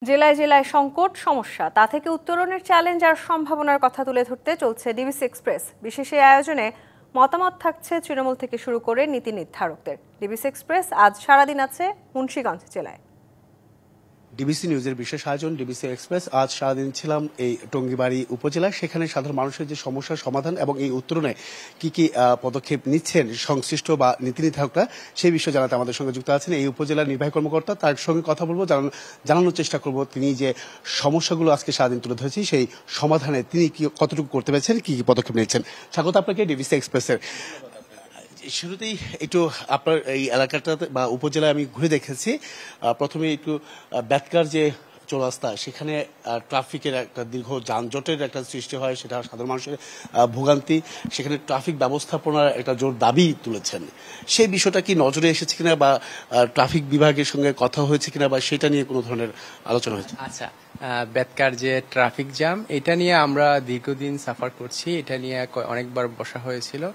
জেলায় জেলায় সংকট সমস্যা তা থেকে উত্তরণের চ্যালেঞ্জ আর সম্ভাবনার কথা তুলে ধরতে চলছে ডিবিসি এক্সপ্রেস। বিশেষ এই আয়োজনে মতামত থাকছে তৃণমূল থেকে শুরু করে নীতি নির্ধারকদের। ডিবিসি এক্সপ্রেস আজ সারাদিন আছে মুন্সিগঞ্জ জেলায়। ডিবিসি নিউজের বিশেষ আয়োজন ডিবিসি এক্সপ্রেস। আজ সারাদিন ছিলাম এই টঙ্গিবাড়ি উপজেলায়। সেখানে সাধারণ মানুষের যে সমস্যার সমাধান এবং এই উত্তরণে কি কি পদক্ষেপ নিচ্ছেন সংশ্লিষ্ট বা নীতি নির্ধারকরা, সেই বিষয়ে জানাতে আমাদের সঙ্গে যুক্ত আছেন এই উপজেলার নির্বাহী কর্মকর্তা। তার সঙ্গে কথা বলবো, জানানোর চেষ্টা করব তিনি যে সমস্যাগুলো আজকে সারাদিন তুলে ধরেছি সেই সমাধানে তিনি কি কতটুকু করতে পেরেছেন, কি কি পদক্ষেপ নিচ্ছেন। স্বাগত আপনাকে ডিবিসি এক্সপ্রেসের। শুরুতেই একটু আপনার এই এলাকাটাতে বা উপজেলায় আমি ঘুরে দেখেছি। প্রথমে একটু বেতকার যে চৌরাস্তা, সেখানে ট্রাফিকের একটা দীর্ঘ যানজটের একটা সৃষ্টি হয়, সেটা সাধারণ মানুষের ভোগান্তি। সেখানে ট্রাফিক ব্যবস্থাপনার একটা জোর দাবি তুলেছেন। সেই বিষয়টা কি নজরে এসেছে কিনা বা ট্রাফিক বিভাগের সঙ্গে কথা হয়েছে কিনা বা সেটা নিয়ে কোনো ধরনের আলোচনা হয়েছে? আচ্ছা, বেতকার যে ট্রাফিক জ্যাম, এটা নিয়ে আমরা দীর্ঘদিন সাফার করছি। এটা নিয়ে অনেকবার বসা হয়েছিল।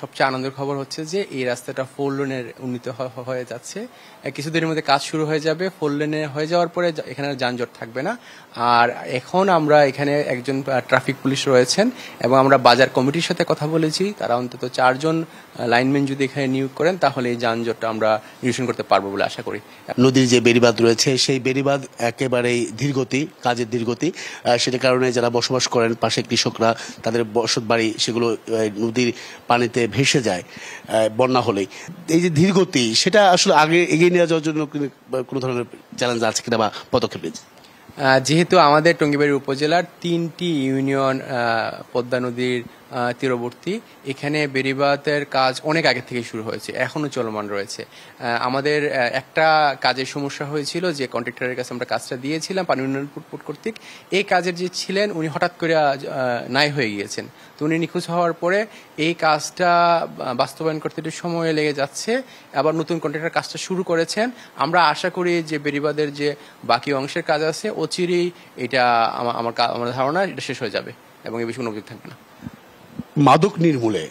সবচেয়ে আনন্দের খবর হচ্ছে যে এই রাস্তাটা 4 লেনের উন্নীত হয়ে যাচ্ছে। কিছুদিনের মধ্যে কাজ শুরু হয়ে যাবে। 4 লেনে হয়ে যাওয়ার পরে এখানে যানজট থাকবে না। আর এখন আমরা এখানে একজন ট্রাফিক পুলিশ রয়েছেন এবং আমরা বাজার কমিটির সাথে কথা বলেছি। তারা অন্তত 4 জন লাইনম্যান যদি এখানে নিয়োগ করেন তাহলে এই যানজটটা আমরা নিরসন করতে পারবো বলে আশা করি। নদীর যে বেড়িবাঁধ রয়েছে, সেই বেড়িবাঁধ একেবারেই কাজের ধীরগতি। সেটার কারণে যারা বসবাস করেন পাশে কৃষকরা, তাদের বসত বাড়ি সেগুলো নদীর পানিতে ভেসে যায় বন্যা হলেই। এই যে ধীরগতি, সেটা আসলে আগে এগিয়ে নিয়ে যাওয়ার জন্য কোনো ধরনের চ্যালেঞ্জ আছে কিনা বা পদক্ষেপ নিচ্ছে? যেহেতু আমাদের টঙ্গিবাড়ি উপজেলার 3টি ইউনিয়ন পদ্মা নদীর তীরবর্তী, এখানে বেড়িবাঁধের কাজ অনেক আগে থেকে শুরু হয়েছে, এখনো চলমান রয়েছে। আমাদের একটা কাজের সমস্যা হয়েছিল যে কন্ট্রাক্টরের কাছে আমরা কাজটা দিয়েছিলাম পানি উন্নয়ন বোর্ড কর্তৃক। এই কাজের যে ছিলেন উনি হঠাৎ করে নাই হয়ে গিয়েছেন। তো উনি নিখোঁজ হওয়ার পরে এই কাজটা বাস্তবায়ন করতে একটু সময় লেগে যাচ্ছে। আবার নতুন কন্ট্রাক্টর কাজটা শুরু করেছেন। আমরা আশা করি যে বেড়িবাঁধের যে বাকি অংশের কাজ আছে অচিরেই এটা আমার ধারণা এটা শেষ হয়ে যাবে এবং এই বিষয়ে কোনো অভিযোগ থাকবে না। মাদক নির্মূলে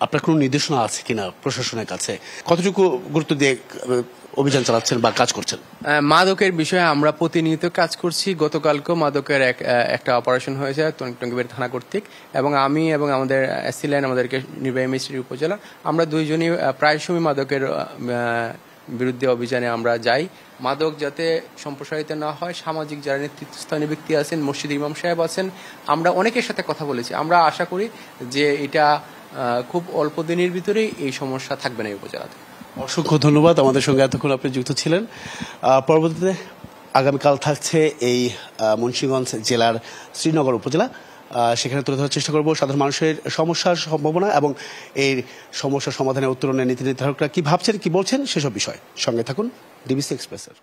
আপনার কোনো নির্দেশনা আছে কিনা প্রশাসনের কাছে? কতটুকু গুরুত্ব দিয়ে অভিযান চালাচ্ছেন বা কাজ করছেন? মাদকের বিষয়ে আমরা প্রতিনিয়ত কাজ করছি। গতকালকেও মাদকের একটা অপারেশন হয়েছে টঙ্গিবাড়ি থানা কর্তৃক এবং আমি এবং আমাদের এসিল্যান্ড, আমাদেরকে নির্বাহী ম্যাজিস্ট্রেট উপজেলা, আমরা দুইজনই প্রায় সময় মাদকের বিরুদ্ধে অভিযানে আমরা যাই। মাদক যাতে সম্প্রসারিত না হয়, সামাজিক যারা নেতৃত্বস্থানীয় ব্যক্তি আছেন, মসজিদ ইমাম সাহেব আছেন, আমরা অনেকের সাথে কথা বলেছি। আমরা আশা করি যে এটা খুব অল্প দিনের ভিতরেই এই সমস্যা থাকবে না এই উপজেলাতে। অসংখ্য ধন্যবাদ, আমাদের সঙ্গে এতক্ষণ আপনি যুক্ত ছিলেন। পরবর্তীতে আগামীকাল থাকছে এই মুন্সিগঞ্জ জেলার শ্রীনগর উপজেলা। সেখানে তুলে ধরার চেষ্টা করব সাধারণ মানুষের সমস্যার সম্ভাবনা এবং এই সমস্যার সমাধানে উত্তরণের নীতি নির্ধারকরা কি ভাবছেন, কি বলছেন সেসব বিষয়। সঙ্গে থাকুন ডিবিসি এক্সপ্রেসের।